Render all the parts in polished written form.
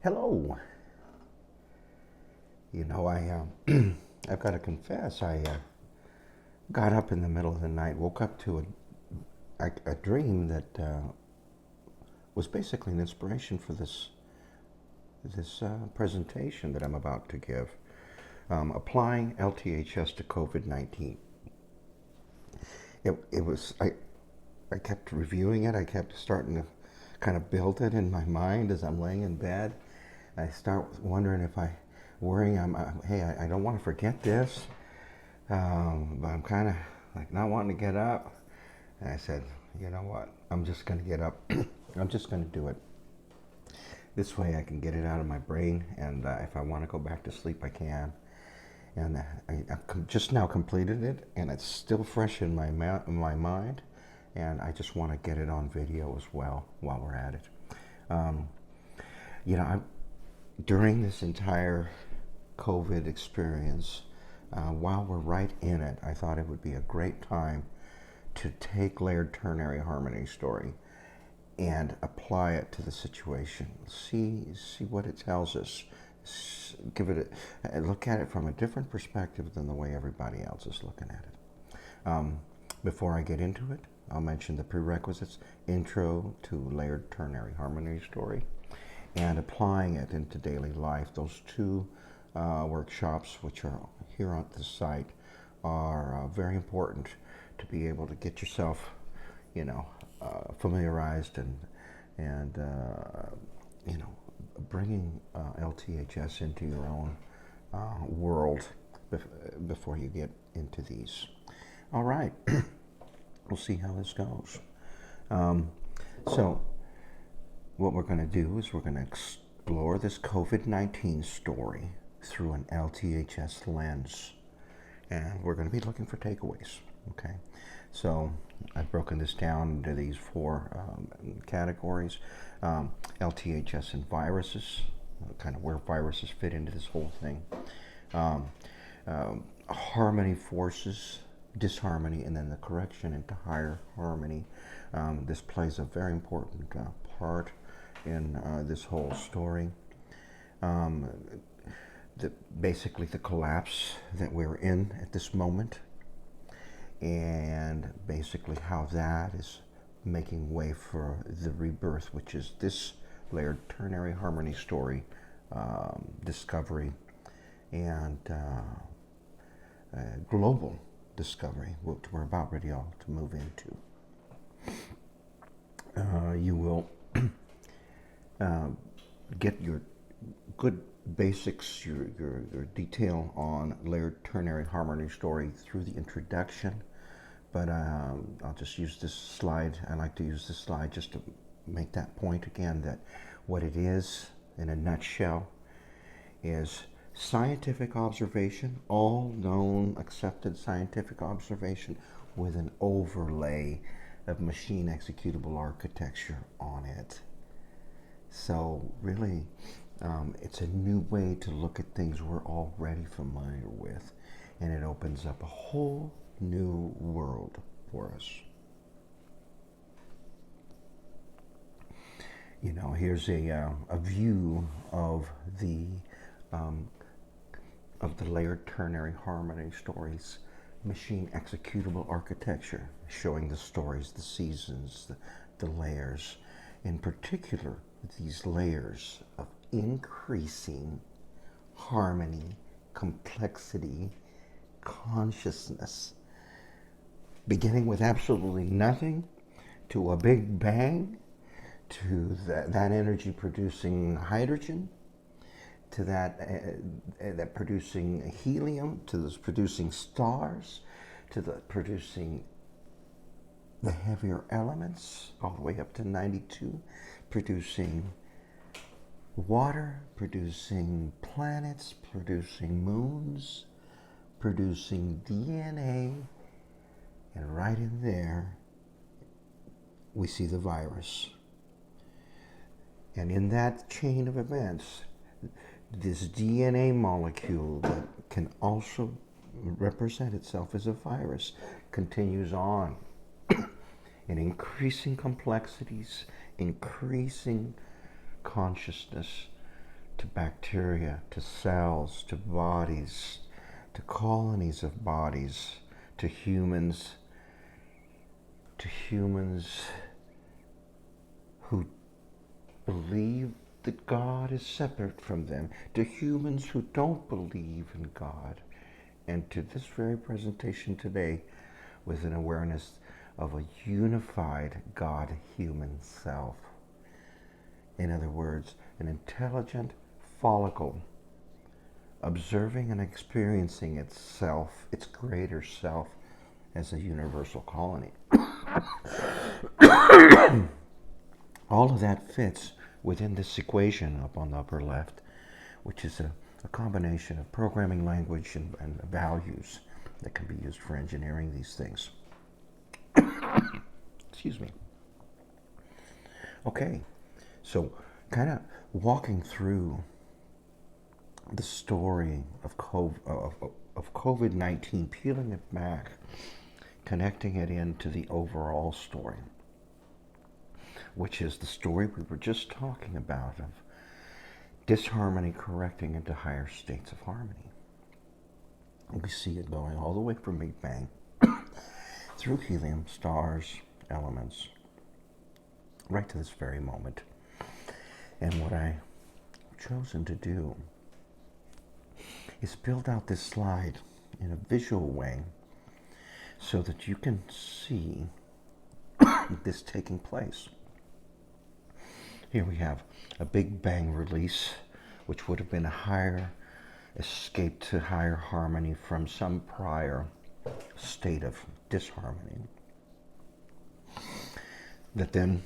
Hello. I've got to confess, I got up in the middle of the night, woke up to a dream that was basically an inspiration for this presentation that I'm about to give, applying LTHS to COVID-19. It was I kept reviewing it. I kept starting to kind of build it in my mind as I'm laying in bed. I start wondering if worrying, hey, I don't want to forget this, but I'm kind of like not wanting to get up. And I said, you know what? I'm just going to get up. I'm just going to do it. This way I can get it out of my brain, and if I want to go back to sleep, I can. And I've just now completed it, and it's still fresh in my mind, and I just want to get it on video as well while we're at it. Um, you know, during this entire COVID experience, while we're right in it, I thought it would be a great time to take layered ternary harmony story and apply it to the situation. See what it tells us. Give it look at it from a different perspective than the way everybody else is looking at it. Before I get into it, I'll mention the prerequisites: intro to layered ternary harmony story, and applying it into daily life. Those two workshops, which are here on the site, are very important to be able to get yourself, familiarized and bringing LTHS into your own world before you get into these. All right, we'll see how this goes. So what we're going to do is we're going to explore this COVID-19 story through an LTHS lens, and we're going to be looking for takeaways. Okay, so I've broken this down into these four categories: LTHS and viruses, kind of where viruses fit into this whole thing. Harmony forces, disharmony, and then the correction into higher harmony. This plays a very important part in this whole story. Basically the collapse that we're in at this moment, and basically how that is making way for the rebirth, which is this layered ternary harmony story, discovery, and global discovery, which we're about ready to move into. You will get your good basics, your detail on layered ternary harmony story through the introduction, but I'll just use this slide. I like to use this slide just to make that point again, that what it is in a nutshell is scientific observation, all known, accepted scientific observation, with an overlay of machine executable architecture on it. So really, it's a new way to look at things we're already familiar with, and it opens up a whole new world for us. Here's a view of the layered ternary harmony stories machine executable architecture, showing the stories, the seasons, the layers, in particular these layers of increasing harmony, complexity, consciousness, beginning with absolutely nothing to a big bang, to that energy producing hydrogen, to that producing helium, to this producing stars, to the producing the heavier elements, all the way up to 92, producing water, producing planets, producing moons, producing DNA, and right in there we see the virus. And in that chain of events, this DNA molecule that can also represent itself as a virus continues on in increasing complexities, increasing consciousness, to bacteria, to cells, to bodies, to colonies of bodies, to humans who believe that God is separate from them, to humans who don't believe in God, and to this very presentation today with an awareness of a unified God-human self. In other words, an intelligent follicle observing and experiencing itself, its greater self, as a universal colony. All of that fits within this equation up on the upper left, which is a combination of programming language and values that can be used for engineering these things. Excuse me. Okay, so kind of walking through the story of COVID-19, peeling it back, connecting it into the overall story, which is the story we were just talking about of disharmony correcting into higher states of harmony. We see it going all the way from Big Bang through helium, stars, elements, right to this very moment. And what I've chosen to do is build out this slide in a visual way so that you can see this taking place. Here we have a Big Bang release, which would have been a higher escape to higher harmony from some prior state of disharmony that then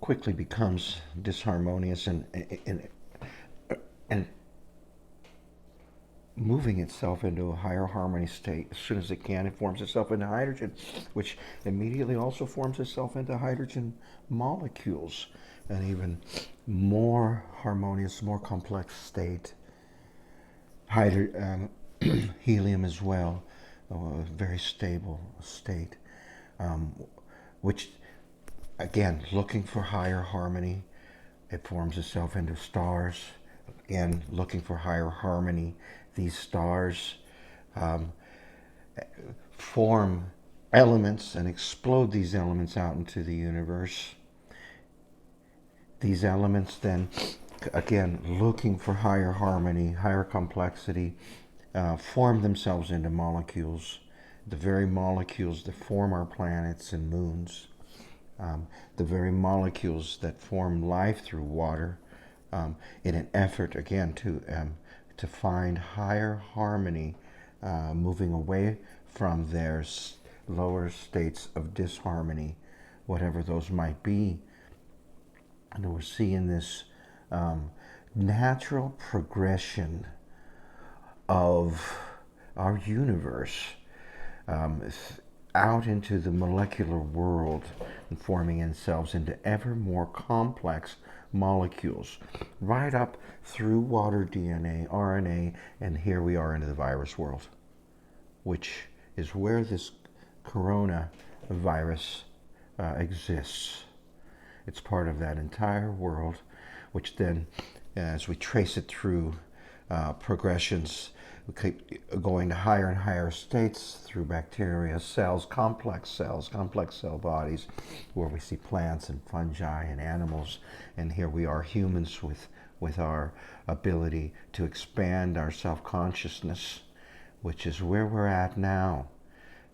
quickly becomes disharmonious and moving itself into a higher harmony state as soon as it can. It forms itself into hydrogen, which immediately also forms itself into hydrogen molecules, an even more harmonious, more complex state. Helium as well, a very stable state, which again, looking for higher harmony, it forms itself into stars. Again, looking for higher harmony, these stars form elements and explode these elements out into the universe. These elements then, again, looking for higher harmony, higher complexity, form themselves into molecules, the very molecules that form our planets and moons, the very molecules that form life through water, in an effort, again, to find higher harmony, moving away from their lower states of disharmony, whatever those might be. And we're seeing this natural progression of our universe out into the molecular world and forming themselves into ever more complex molecules, right up through water, DNA, RNA, and here we are into the virus world, which is where this coronavirus exists. It's part of that entire world, which then, as we trace it through progressions, we keep going to higher and higher states through bacteria, cells, complex cell bodies, where we see plants and fungi and animals. And here we are, humans, with our ability to expand our self-consciousness, which is where we're at now.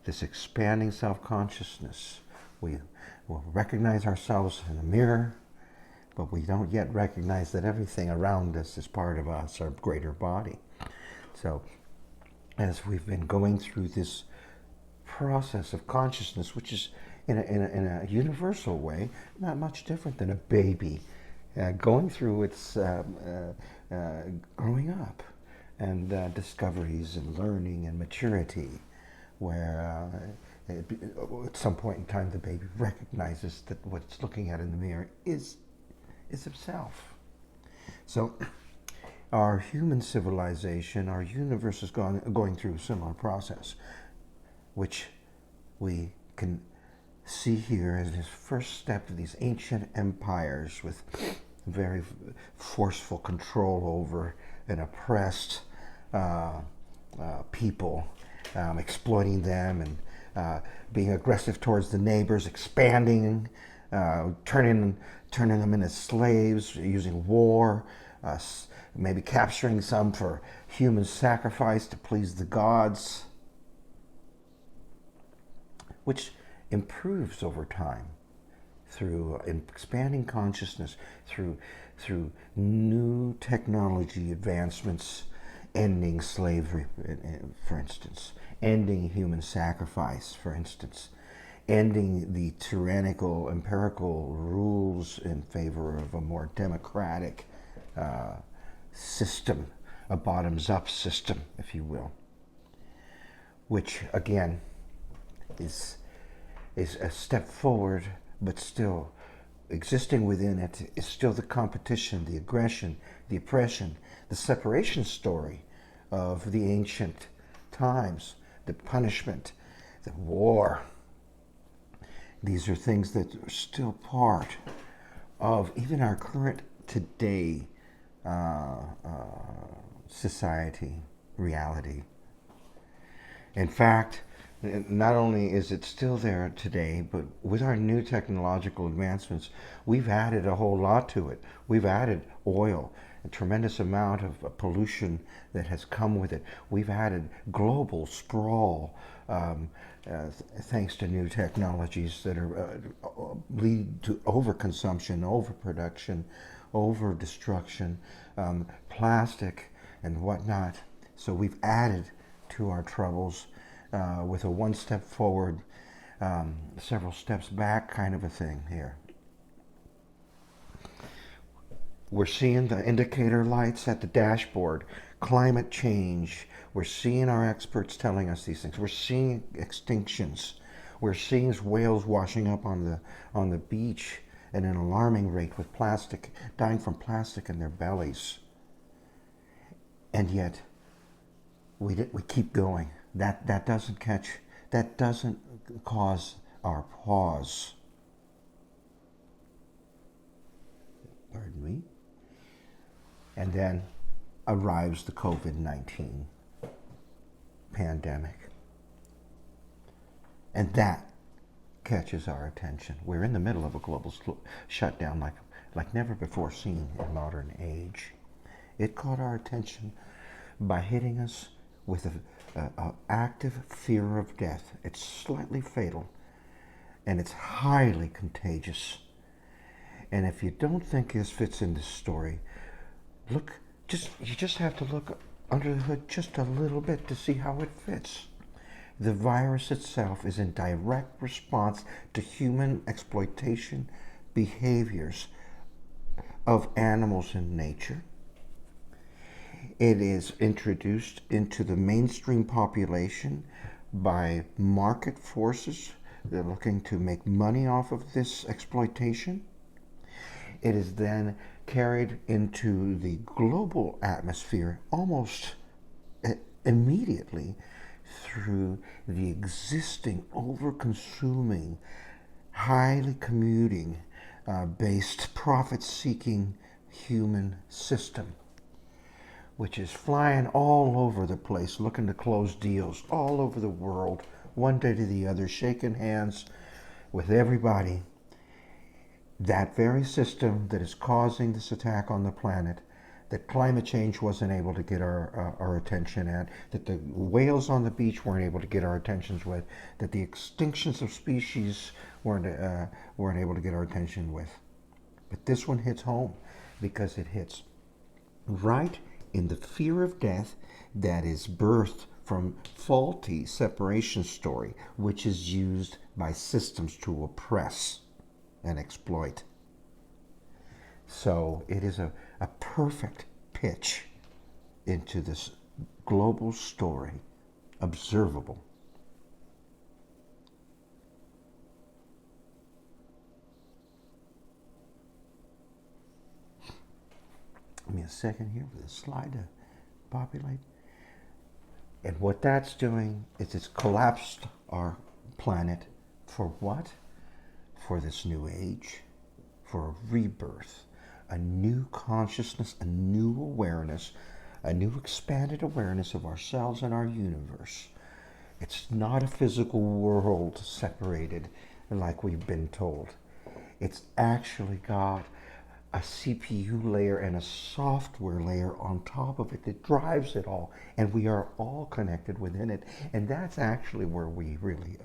This expanding self-consciousness. We will recognize ourselves in the mirror, but we don't yet recognize that everything around us is part of us, our greater body. So, as we've been going through this process of consciousness, which is in a universal way, not much different than a baby going through its growing up and discoveries and learning and maturity, where at some point in time the baby recognizes that what it's looking at in the mirror is himself. So our human civilization, our universe is going through a similar process, which we can see here as this first step of these ancient empires with very forceful control over an oppressed people, exploiting them and being aggressive towards the neighbors, expanding, turning them into slaves, using war, maybe capturing some for human sacrifice to please the gods, which improves over time through expanding consciousness, through new technology advancements, ending slavery, for instance, ending human sacrifice, for instance, ending the tyrannical, empirical rules in favor of a more democratic system, a bottoms-up system, if you will, which again is a step forward, but still existing within it is still the competition, the aggression, the oppression, the separation story of the ancient times, the punishment, the war. These are things that are still part of even our current today society, reality. In fact, not only is it still there today, but with our new technological advancements, we've added a whole lot to it. We've added oil, a tremendous amount of pollution that has come with it. We've added global sprawl, thanks to new technologies that are lead to overconsumption, overproduction, overdestruction, plastic and whatnot. So we've added to our troubles with a one step forward, several steps back kind of a thing here. We're seeing the indicator lights at the dashboard, climate change. We're seeing our experts telling us these things. We're seeing extinctions. We're seeing whales washing up on the beach at an alarming rate with plastic, dying from plastic in their bellies. And yet, we keep going. That doesn't cause our pause. Pardon me. And then arrives the COVID-19 pandemic. And that catches our attention. We're in the middle of a global shutdown like never before seen in modern age. It caught our attention by hitting us with an active fear of death. It's slightly fatal, and it's highly contagious. And if you don't think this fits in this story, you just have to look under the hood just a little bit to see how it fits. The virus itself is in direct response to human exploitation behaviors of animals in nature. It is introduced into the mainstream population by market forces. They're looking to make money off of this exploitation. It is then carried into the global atmosphere almost immediately through the existing over-consuming, highly commuting, based profit-seeking human system, which is flying all over the place, looking to close deals all over the world, one day to the other, shaking hands with everybody. That very system that is causing this attack on the planet, that climate change wasn't able to get our attention at, that the whales on the beach weren't able to get our attentions with, that the extinctions of species weren't able to get our attention with. But this one hits home because it hits right in the fear of death that is birthed from faulty separation story, which is used by systems to oppress and exploit. So it is a perfect pitch into this global story, observable. Give me a second here for the slide to populate. And what that's doing is it's collapsed our planet for what? For this new age, for a rebirth, a new consciousness, a new awareness, a new expanded awareness of ourselves and our universe. It's not a physical world separated like we've been told. It's actually got a CPU layer and a software layer on top of it that drives it all, and we are all connected within it. And that's actually where we really,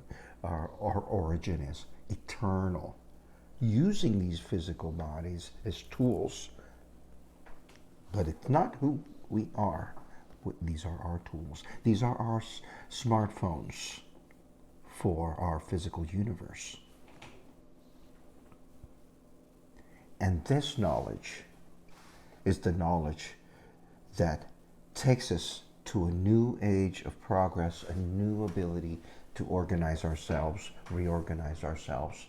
our origin is eternal. Using these physical bodies as tools, but it's not who we are. These are our tools. These are our smartphones for our physical universe. And this knowledge is the knowledge that takes us to a new age of progress, a new ability to organize ourselves, reorganize ourselves,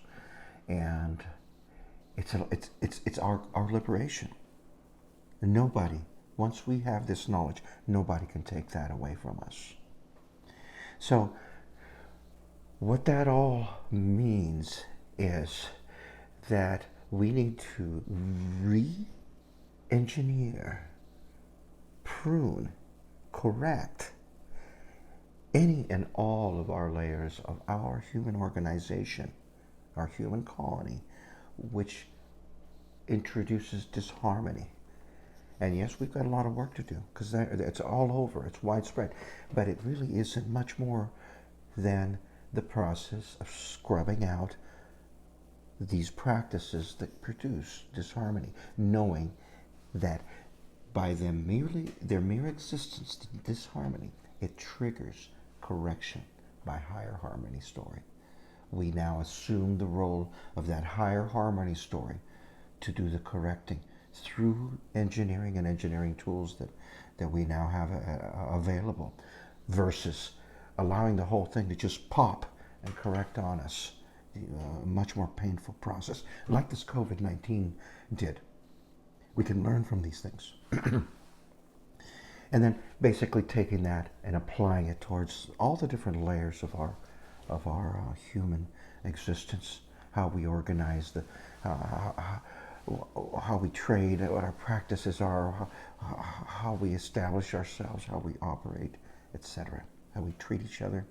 and it's our liberation. Nobody, once we have this knowledge, nobody can take that away from us. So what that all means is that we need to re-engineer, prune, correct any and all of our layers of our human organization, our human colony, which introduces disharmony. And yes, we've got a lot of work to do because it's all over, it's widespread, but it really isn't much more than the process of scrubbing out these practices that produce disharmony, knowing that by their mere existence, disharmony, it triggers correction by higher harmony story. We now assume the role of that higher harmony story to do the correcting through engineering and engineering tools that we now have available, versus allowing the whole thing to just pop and correct on us. A much more painful process, like this COVID-19 did. We can learn from these things. And then basically taking that and applying it towards all the different layers of our human existence, how we organize, how we trade, what our practices are, how we establish ourselves, how we operate, etc., how we treat each other,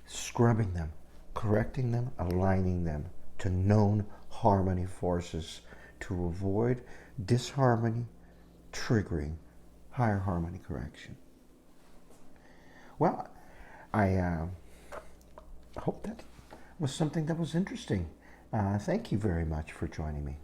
scrubbing them, correcting them, aligning them to known harmony forces to avoid disharmony triggering higher harmony correction. Well, I hope that was something that was interesting. Thank you very much for joining me.